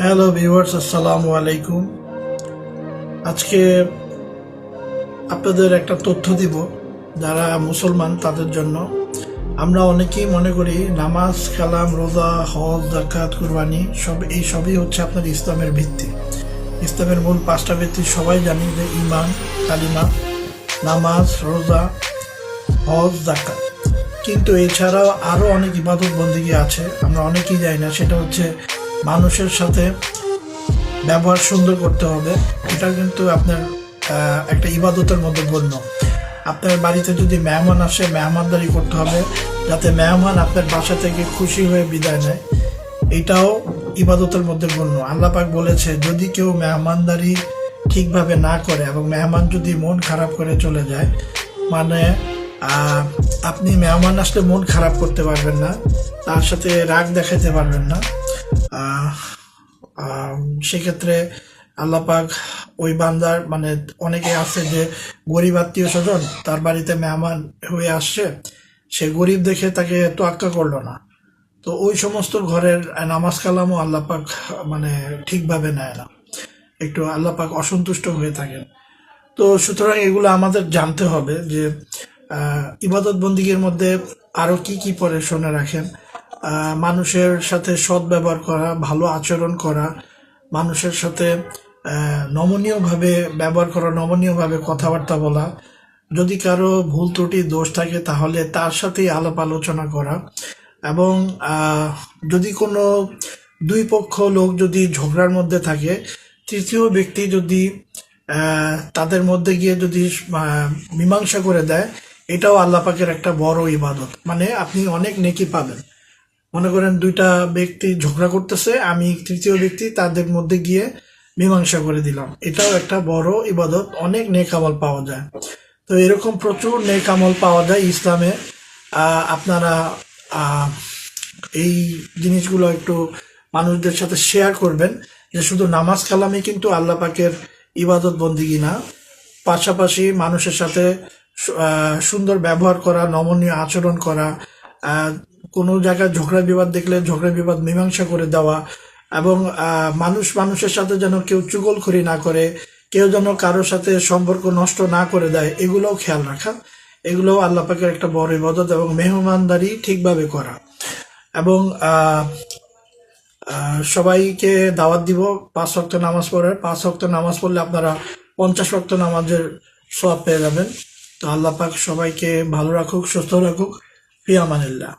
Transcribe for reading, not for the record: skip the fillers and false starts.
Hello viewers, আসসালামু আলাইকুম। আজকে আপনাদের একটা তথ্য দিব যারা মুসলমান তাদের জন্য। আমরা অনেকেই মনে করি নামাজ, কালাম, রোজা, হজ, যাকাত, কুরবানি সবই হচ্ছে আপনার ইসলামের ভিত্তি। ইসলামের মূল 5টা ভিত্তি সবাই জানি, যে ঈমান, কালিমা, নামাজ, রোজা, হজ, যাকাত। কিন্তু এছাড়াও আরও অনেক ইবাদত বন্দেগী আছে, আমরা অনেকেই জানি না। সেটা হচ্ছে মানুষের সাথে ব্যবহার সুন্দর করতে হবে। এটা কিন্তু আপনার একটা ইবাদতের মধ্যে গণ্য। আপনার বাড়িতে যদি মেহমান আসে, মেহমানদারি করতে হবে, যাতে মেহমান আপনার বাসা থেকে খুশি হয়ে বিদায় নেয়। এটাও ইবাদতের মধ্যে গণ্য। আল্লাহ পাক বলেছে, যদি কেউ মেহমানদারি ঠিকভাবে না করে এবং মেহমান যদি মন খারাপ করে চলে যায়, মানে আপনি মেহমান আসলে মন খারাপ করতে পারবেন না, তার সাথে রাগ দেখাতে পারবেন না। সেক্ষেত্রে আল্লাহ পাক ওই বান্দার, মানে অনেকে আছে যে গরিব আত্মীয় স্বজন তার বাড়িতে মেহমান হয়ে আসছে, সে গরিব দেখে তাকে তোয়াক্কা করলো না, তো ওই সমস্ত ঘরের নামাজ কালামও আল্লাহ পাক মানে ঠিকভাবে নেয় না, একটু আল্লাহ পাক অসন্তুষ্ট হয়ে থাকেন। তো সুতরাং এগুলো আমাদের জানতে হবে যে ইবাদত বন্দিগির মধ্যে আরো কি কি পরে শুনে রাখেন। মানুষের সাথে সৎ ব্যবহার করা, ভালো আচরণ করা, মানুষের সাথে নমনীয়ভাবে ব্যবহার করা, নমনীয়ভাবে কথাবার্তা বলা, যদি কারো ভুল ত্রুটি দোষ থাকে তাহলে তার সাথেই আলাপ আলোচনা করা, এবং যদি কোনো দুই পক্ষ লোক যদি ঝগড়ার মধ্যে থাকে, তৃতীয় ব্যক্তি যদি তাদের মধ্যে গিয়ে যদি মীমাংসা করে দেয়, এটাও আল্লাহ পাকের একটা বড় ইবাদত। মানে আপনি অনেক নেকি পাবেন। মনে করেন দুইটা ব্যক্তি ঝগড়া করতেছে, আমি তৃতীয় ব্যক্তি তাদের মধ্যে গিয়ে মীমাংসা করে দিলাম, এটাও একটা বড় ইবাদত, অনেক নেক আমল পাওয়া যায়। তো এরকম প্রচুর নেক আমল পাওয়া যায় ইসলামে। আপনারা এই জিনিসগুলো একটু মানুষদের সাথে শেয়ার করবেন, যে শুধু নামাজ কালামই কিন্তু আল্লাহ পাকের ইবাদত বন্দিগি না, পাশাপাশি মানুষের সাথে সুন্দর ব্যবহার করা, নমনীয় আচরণ করা, কোনো জায়গায় ঝগড়া বিবাদ দেখলে ঝগড়া বিবাদ মীমাংসা করে দেওয়া, এবং মানুষের সাথে যেন কেউ চুগলখড়ি না করে, কেউ যেন কারোর সাথে সম্পর্ক নষ্ট না করে দেয়, এগুলোও খেয়াল রাখা। এগুলোও আল্লাহ পাকের একটা বড় ইবাদত, এবং মেহমানদারি ঠিকভাবে করা। এবং সবাইকে দাওয়াত দিব 5 ওয়াক্ত নামাজ পড়ার। 5 ওয়াক্ত নামাজ পড়লে আপনারা 50 ওয়াক্ত নামাজের সওয়াব পেয়ে যাবেন। তো আল্লাহ পাক সবাইকে ভালো রাখুক, সুস্থ রাখুক। ফি আমানিল্লাহ।